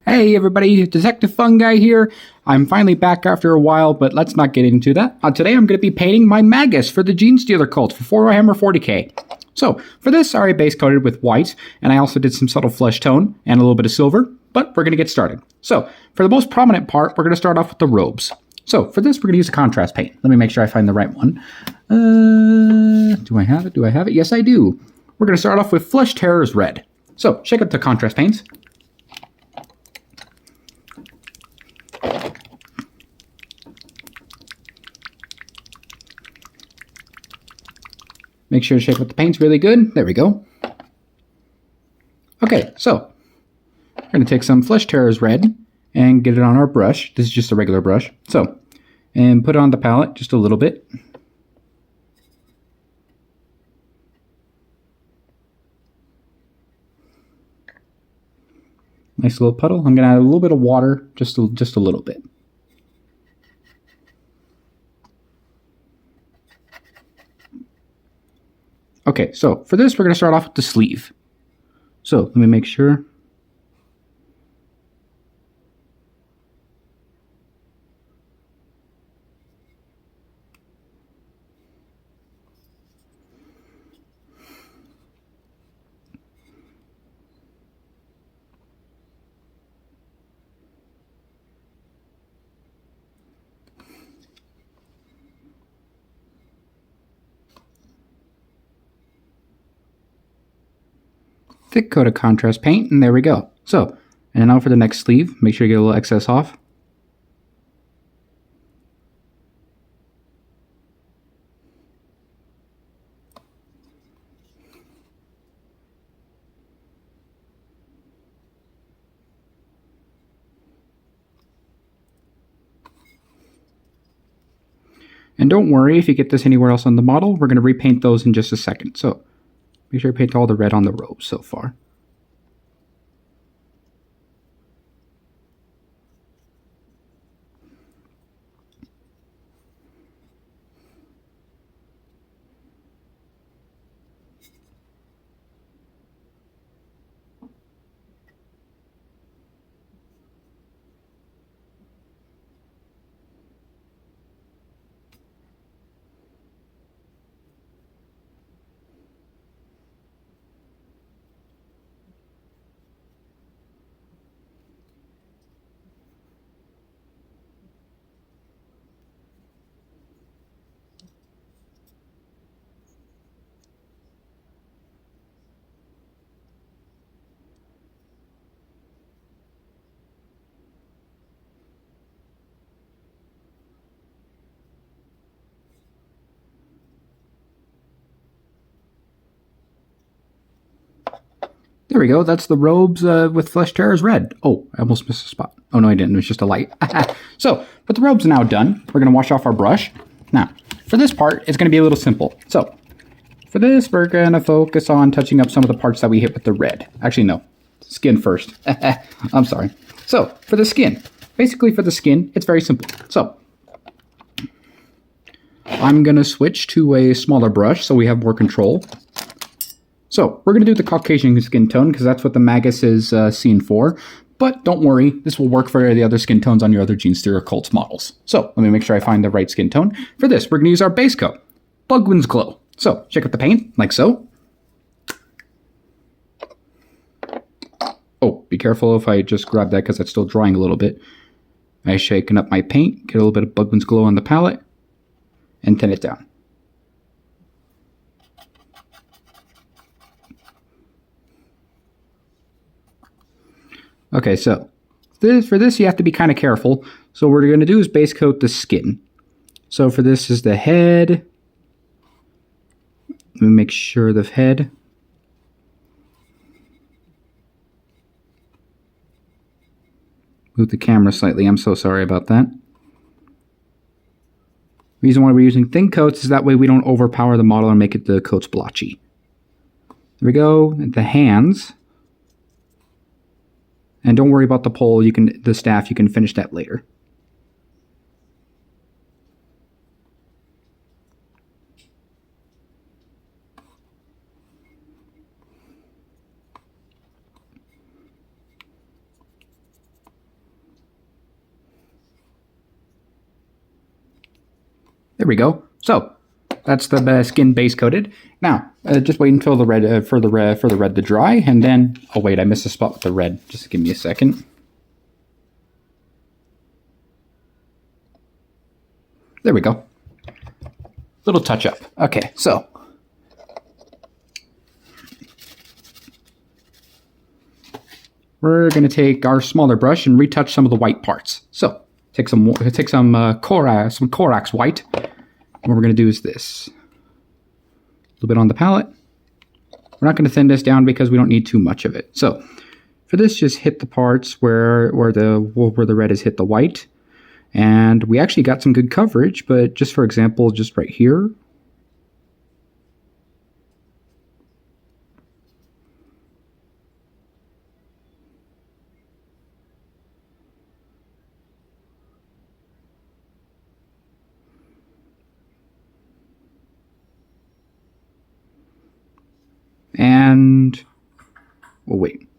Hey everybody, Detective Fun Guy here. I'm finally back after a while, but let's not get into that. Today I'm going to be painting my magus for the genestealer cult for Warhammer 40k. So, for this, I already base coated with white, and I also did some subtle flesh tone and a little bit of silver, but we're going to get started. So, for the most prominent part, we're going to start off with the robes. So, for this, we're going to use a contrast paint. Let me make sure I find the right one. Do I have it? Do I have it? Yes, I do. We're going to start off with Flesh Terror's Red. So, check out the contrast paints. Make sure to shake up the paints really good. There we go. Okay, so we're going to take some Flesh Terror's Red and get it on our brush. This is just a regular brush. So, and put it on the palette just a little bit. Nice little puddle. I'm going to add a little bit of water, just a little bit. Okay, so for this, we're going to start off with the sleeve. So let me make sure. Thick coat of contrast paint, and there we go. So, and now for the next sleeve, make sure you get a little excess off. And don't worry if you get this anywhere else on the model, we're going to repaint those in just a second. So, make sure you paint all the red on the robes so far. There we go. That's the robes with Flesh Terror's Red. Oh, I almost missed a spot. Oh, no, I didn't. It was just a light. So, but the robe's now done. We're going to wash off our brush. Now, for this part, it's going to be a little simple. So, for this, we're going to focus on touching up some of the parts that we hit with the red. Actually, no. Skin first. I'm sorry. So, for the skin. Basically, for the skin, it's very simple. So, I'm going to switch to a smaller brush so we have more control. So, we're going to do the Caucasian skin tone because that's what the magus is seen for. But don't worry, this will work for the other skin tones on your other genestealer cult models. So, let me make sure I find the right skin tone. For this, we're going to use our base coat, Bugwin's Glow. So, check out the paint, like so. Oh, be careful if I just grab that because it's still drying a little bit. I shaken up my paint, get a little bit of Bugwin's Glow on the palette, and thin it down. Okay, so for this you have to be kind of careful. So what we're going to do is base coat the skin. So for this is the head. Let me make sure the head. Move the camera slightly. I'm so sorry about that. Reason why we're using thin coats is that way we don't overpower the model and make the coats blotchy. There we go. The hands. And don't worry about the pole, the staff, you can finish that later. There we go. So that's the skin base coated. Now, just wait until the red for the red to dry, and then oh wait, I missed a spot with the red. Just give me a second. There we go. Little touch up. Okay, so we're going to take our smaller brush and retouch some of the white parts. So take some Corax white. And what we're going to do is this. A little bit on the palette. We're not going to thin this down because we don't need too much of it. So for this, just hit the parts where the red has hit the white. And we actually got some good coverage, but just for example, just right here. And oh wait,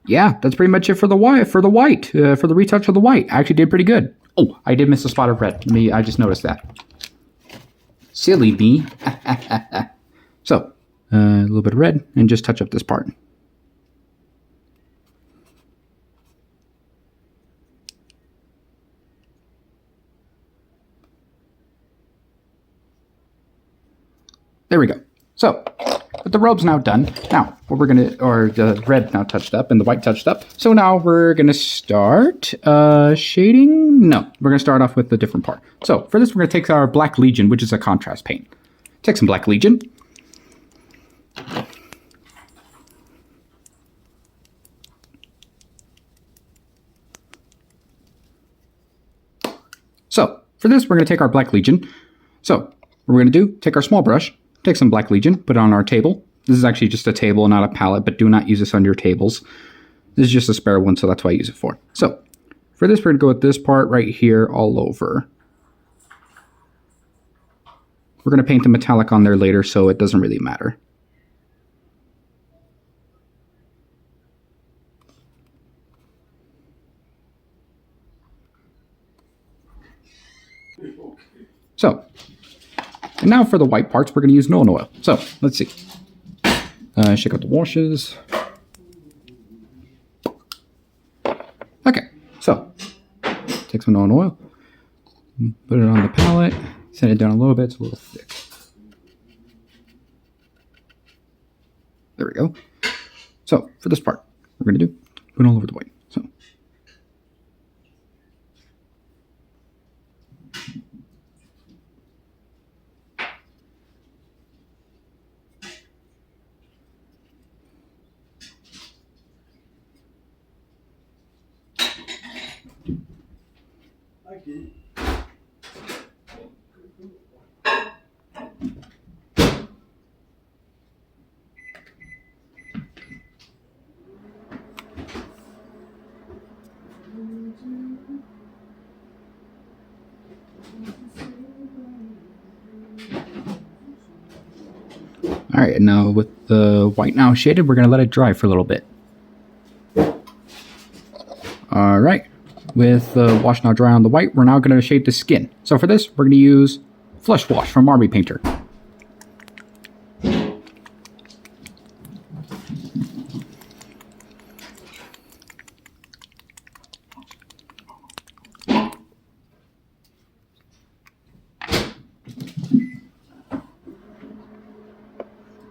yeah, that's pretty much it for the white. For the retouch of the white, I actually did pretty good. Oh, I did miss a spot of red. I just noticed that. Silly me. So a little bit of red and just touch up this part. There we go. So. But the robe's now done. Now, what we're gonna, or the red now touched up and the white touched up. So now we're gonna start shading. No, we're gonna start off with a different part. So for this, we're gonna take our Black Legion, which is a contrast paint. Take some Black Legion. So for this, we're gonna take our Black Legion. So what we're gonna do, take our small brush. Take some Black Legion, put it on our table. This is actually just a table, not a palette, but do not use this on your tables. This is just a spare one, so that's what I use it for. So, for this, we're going to go with this part right here all over. We're going to paint the metallic on there later, so it doesn't really matter. So, and now for the white parts, we're going to use Nolan oil. So, let's see. Shake out the washes. Okay, so take some Nolan oil, put it on the palette, set it down a little bit, it's a little thick. There we go. So, for this part, we're going to put it all over the white. So. All right, and now with the white now shaded, we're going to let it dry for a little bit. All right, with the wash now dry on the white, we're now going to shade the skin. So for this, we're going to use Flush Wash from Army Painter.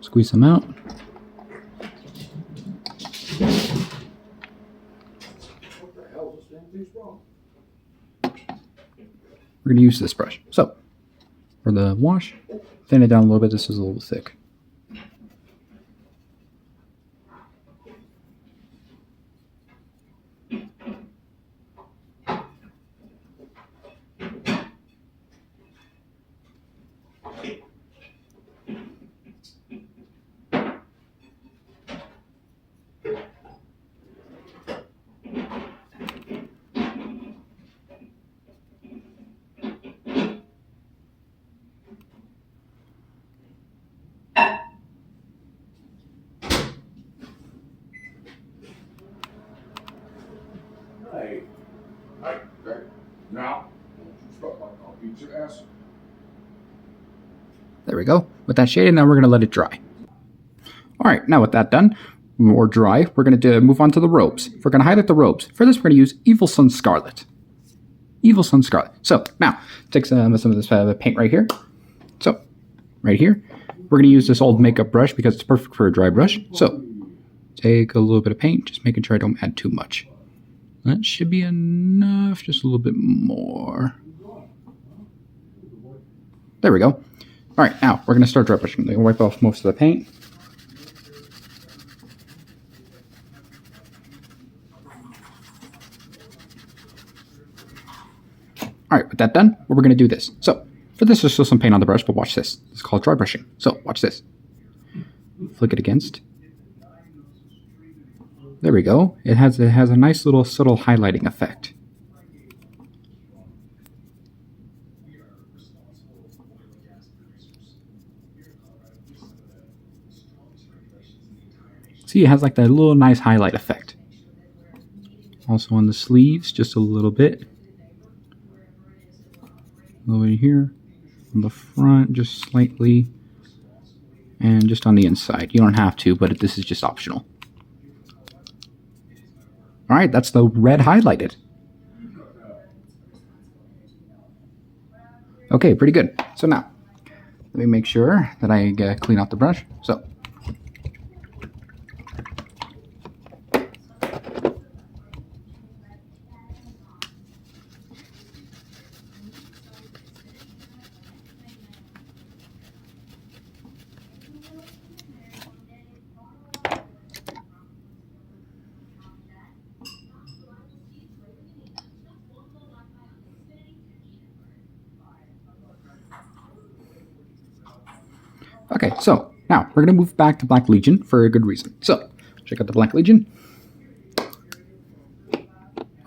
Squeeze them out. We're going to use this brush. So, for the wash, thin it down a little bit. This is a little thick. Hey, now, stop like all There we go. With that shaded, now we're going to let it dry. All right, now with that done, or dry, we're going to move on to the robes. We're going to highlight the robes. For this, we're going to use Evil Sun Scarlet. Evil Sun Scarlet. So now, take some of this paint right here. So, right here, we're going to use this old makeup brush because it's perfect for a dry brush. So, take a little bit of paint, just making sure I don't add too much. That should be enough, just a little bit more. There we go. All right, now we're going to start dry brushing. I'm going to wipe off most of the paint. All right, with that done, we're going to do this. So, for this, there's still some paint on the brush, but watch this. It's called dry brushing. So, watch this. Flick it against. There we go. It has a nice little subtle highlighting effect. See, it has like that little nice highlight effect. Also on the sleeves, just a little bit. Over here, on the front, just slightly, and just on the inside. You don't have to, but this is just optional. All right, that's the red highlighted. Okay, pretty good. So now, let me make sure that I clean out the brush. So. Okay, so now we're going to move back to Black Legion for a good reason. So, check out the Black Legion.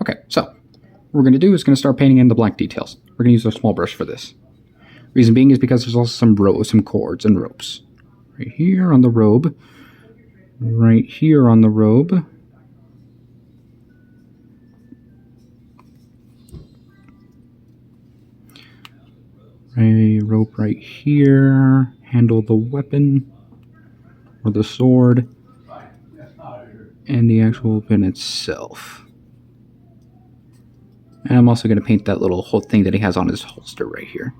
Okay, so what we're going to do is going to start painting in the black details. We're going to use a small brush for this. Reason being is because there's also some cords and ropes. Right here on the robe. Right here on the robe. A rope right here. Handle the weapon, or the sword, and the actual weapon itself. And I'm also going to paint that little whole thing that he has on his holster right here.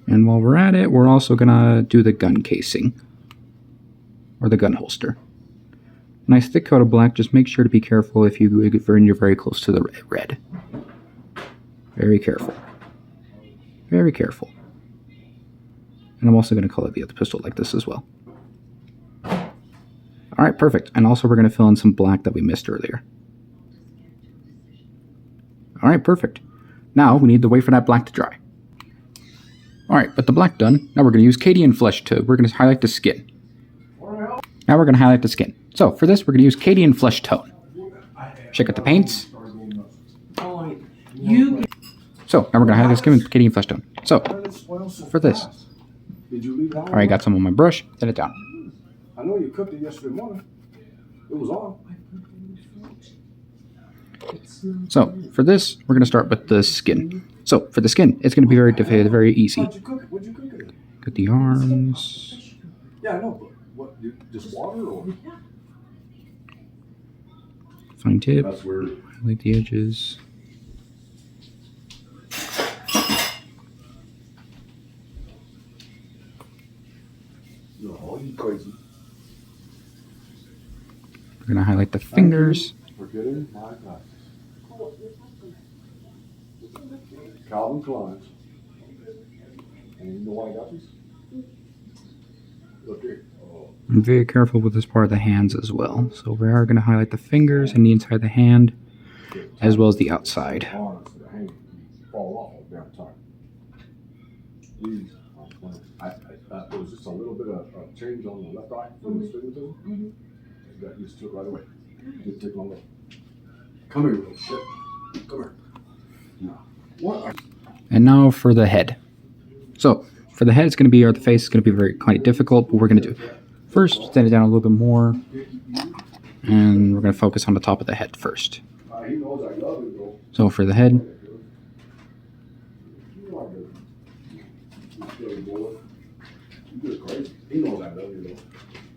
And while we're at it, we're also going to do the gun casing, or the gun holster. Nice thick coat of black, just make sure to be careful if you're very close to the red. Very careful. Very careful. And I'm also going to color the other pistol like this as well. Alright, perfect. And also we're going to fill in some black that we missed earlier. Alright, perfect. Now we need to wait for that black to dry. Alright, with the black done, now we're going to use Cadian Flesh Tone. We're going to highlight the skin. Now we're going to highlight the skin. So for this, we're going to use Cadian Flesh Tone. Check out the paints. So, now we're going to highlight the skin with Cadian Flesh Tone. So, for this, alright, got some on my brush, set it down. I know you cooked it yesterday morning. It was on. So, for this, we're going to start with the skin. So, for the skin, it's going to be very easy. How'd you cook it? What'd you cook it in? Got the arms. Yeah, I know, but what, just water or? Fine tip. That's weird. Highlight the edges. No, you crazy. We're going to highlight the fingers. Forgetting my glasses. Calvin Klein's. And you know why I got these? Look here. Oh. I'm very careful with this part of the hands as well. So we are going to highlight the fingers and the inside of the hand, as well as the outside. Fall off all the damn time. These, there was just a little bit of change on the left eye from the stigmatism. I got used to it right away. Didn't take long. Come here, little shit. Come here. No. What? And now for the head. So for the head, it's going to be, or the face is going to be kind of difficult, but we're going to do first, stand it down a little bit more, and we're going to focus on the top of the head first. He knows I love him, though. So for the head, You know I do. You silly boy. You just crazy. He knows I love you, though.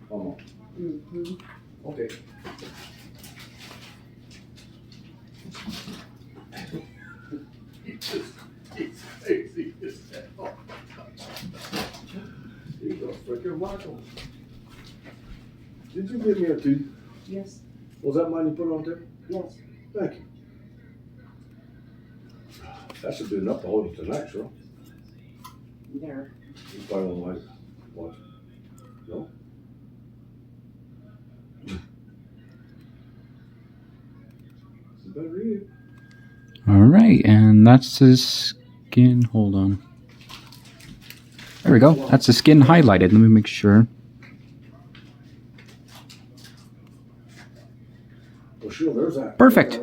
Come on. Okay. He's crazy as hell. He's a freaking Michael. Did you give me a tooth? Yes. Was that mine you put on there? Yes. Thank you. That should be enough to hold it tonight, sure. There. You probably won't like it. Watch. No? You better read it. alright, and that's the skin, hold on. There we go, that's the skin highlighted, let me make sure. Well, sure, there's that. Perfect.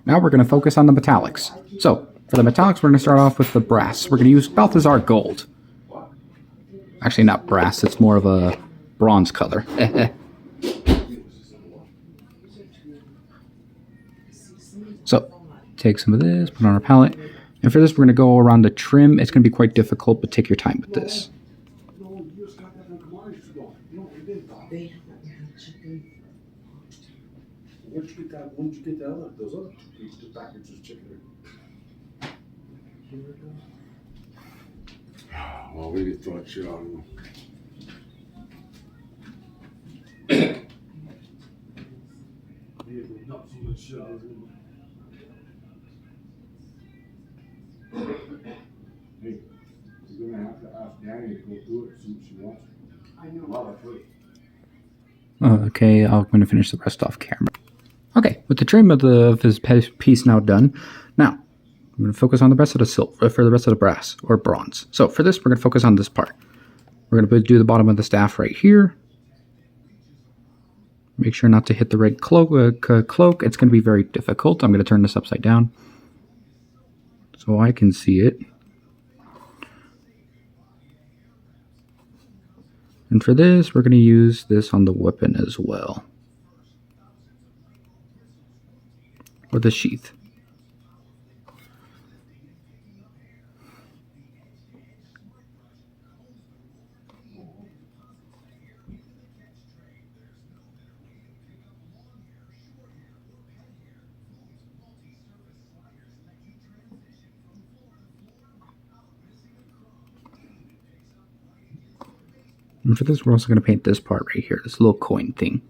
Now we're going to focus on the metallics. So, for the metallics, we're going to start off with the brass. We're going to use Balthazar Gold. Actually, not brass, it's more of a bronze color. So, take some of this, put it on our palette. And for this, we're going to go around the trim. It's going to be quite difficult, but take your time with this. No, you just got that from commodities store. No, you didn't buy it. They haven't had chicken. Where'd you get that? When did you get that other? Those other two packages of chicken? Well, we didn't throw that shit out of them. Not so much shit out of them. Hey, you're gonna have to ask Danny to go through it, see what she wants. I know. Well, that's right. Okay, I'm going to finish the rest off camera. Okay, with the trim of his piece now done, now I'm going to focus on the rest of the silver, for the rest of the brass or bronze. So for this, we're going to focus on this part. We're going to do the bottom of the staff right here. Make sure not to hit the red cloak. It's going to be very difficult. I'm going to turn this upside down so I can see it. And for this, we're going to use this on the weapon as well. Or the sheath. And for this, we're also going to paint this part right here, this little coin thing.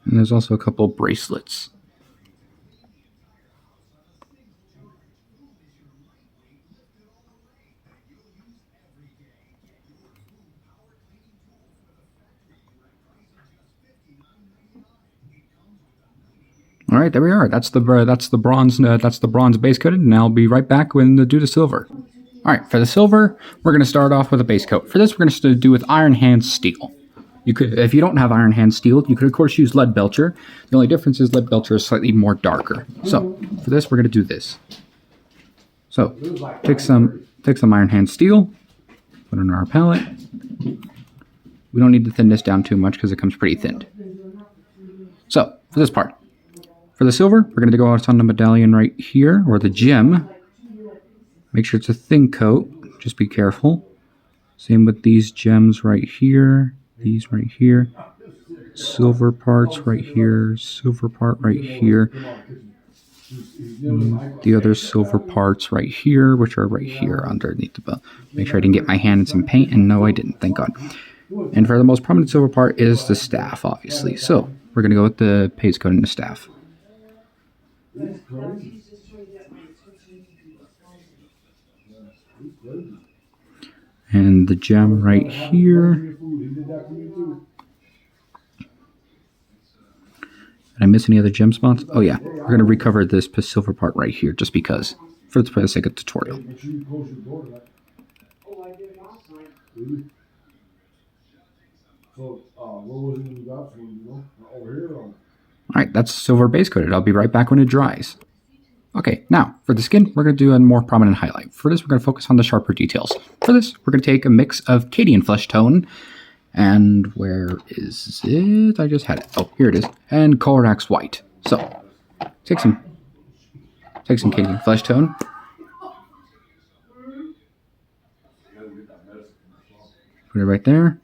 And there's also a couple bracelets. All right, there we are. That's the bronze base coated, and I'll be right back when to do the silver. All right, for the silver, we're going to start off with a base coat. For this, we're going to do with Iron Hand Steel. You could, if you don't have Iron Hand Steel, you could of course use Lead Belcher. The only difference is Lead Belcher is slightly more darker. So for this, we're going to do this. So take some Iron Hand Steel, put it on our palette. We don't need to thin this down too much because it comes pretty thinned. So for this part. For the silver, we're going to go on the medallion right here, or the gem. Make sure it's a thin coat. Just be careful. Same with these gems right here. These right here. Silver parts right here. Silver part right here. The other silver parts right here, which are right here underneath the belt. Make sure I didn't get my hand in some paint, and no, I didn't. Thank God. And for the most prominent silver part is the staff, obviously. So we're going to go with the paste coat in the staff. And the gem right here. Did I miss any other gem spots? Oh yeah, we're going to recover this silver part right here just because, for the sake of the tutorial. So, what was it you got from, over here? Or? Alright, that's silver base coated. I'll be right back when it dries. Okay, now for the skin, we're going to do a more prominent highlight. For this, we're going to focus on the sharper details. For this, we're going to take a mix of Cadian flesh tone, and where is it? I just had it. Oh, here it is. And Korax white. So, take some Cadian flesh tone. Put it right there.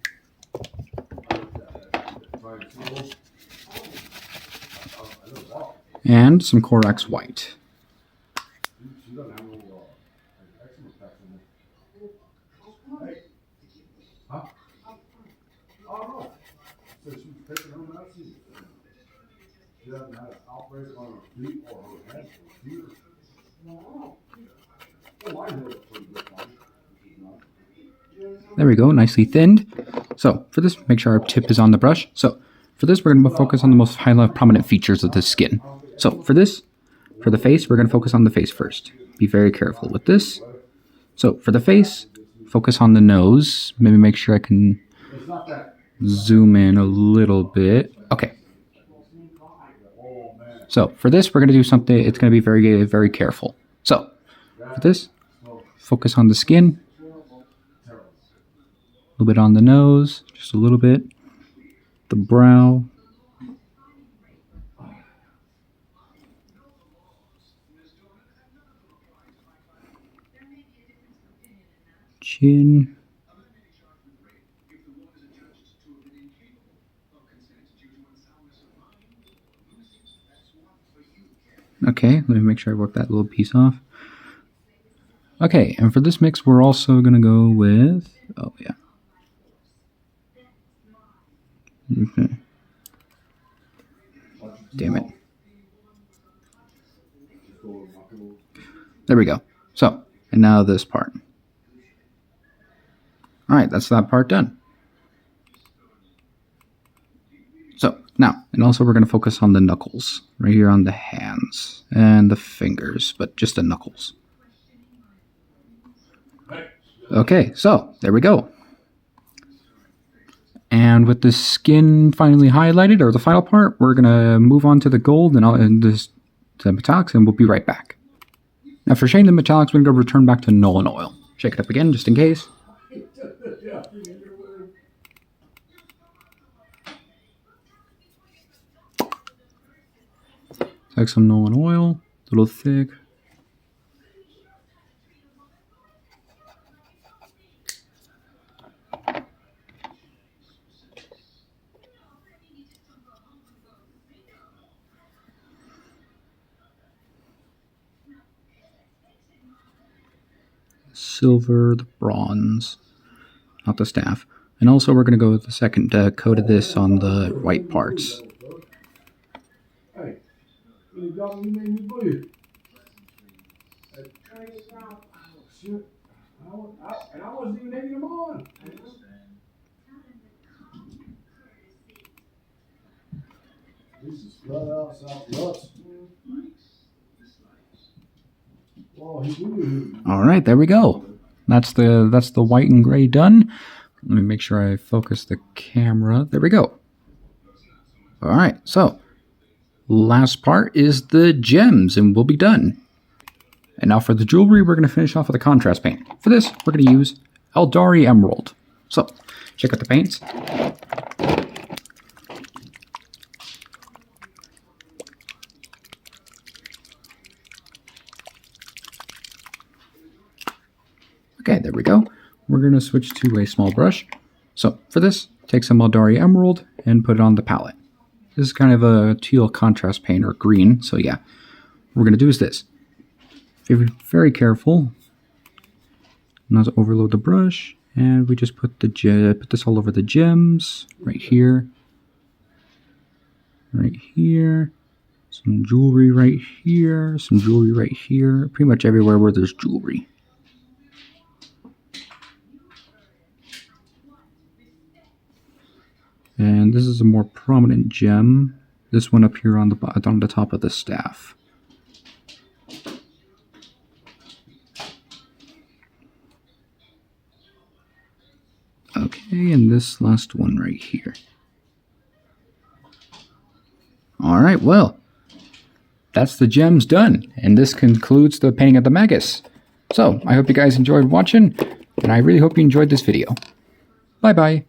And some Korax white. There we go, nicely thinned. So for this, make sure our tip is on the brush. So for this, we're going to focus on the most highlight prominent features of the skin. So for this, for the face, we're going to focus on the face first. Be very careful with this. So for the face, focus on the nose. Maybe make sure I can zoom in a little bit. Okay. So for this, we're going to do something, it's going to be very, very careful. So for this, focus on the skin. A little bit on the nose, just a little bit. The brow. Chin. Okay, let me make sure I work that little piece off. Okay, and for this mix, we're also going to go with... Oh, yeah. Okay. Damn it. There we go. So, and now this part. Alright, that's that part done. So, now, and also we're going to focus on the knuckles. Right here on the hands and the fingers, but just the knuckles. Okay, so, there we go. And with the skin finally highlighted, or the final part, we're going to move on to the gold and the metallics, and we'll be right back. Now for shading the metallics, we're going to return back to Nolan oil. Shake it up again, just in case. Take some Nolan oil, a little thick. Silver, the bronze, not the staff. And also we're going to go with the second coat of this on the white parts. Hey, you got me, made me bleed. Shit. And I wasn't even egging them on. This is flat out South nuts. All right, there we go. That's the white and gray done. Let me make sure I focus the camera. There we go. All right, so last part is the gems, and we'll be done. And now for the jewelry, we're going to finish off with a contrast paint. For this, we're going to use Eldari Emerald. So check out the paints. Okay, there we go. We're going to switch to a small brush. So for this, take some Eldari Emerald and put it on the palette. This is kind of a teal contrast paint, or green. So yeah, what we're going to do is this. Be very careful not to overload the brush. And we just put this all over the gems. Right here. Right here. Some jewelry right here. Some jewelry right here. Pretty much everywhere where there's jewelry. And this is a more prominent gem. This one up here on the top of the staff. Okay. Okay, and this last one right here. Alright, well, that's the gems done, and this concludes the painting of the magus. So, I hope you guys enjoyed watching, and I really hope you enjoyed this video. Bye-bye.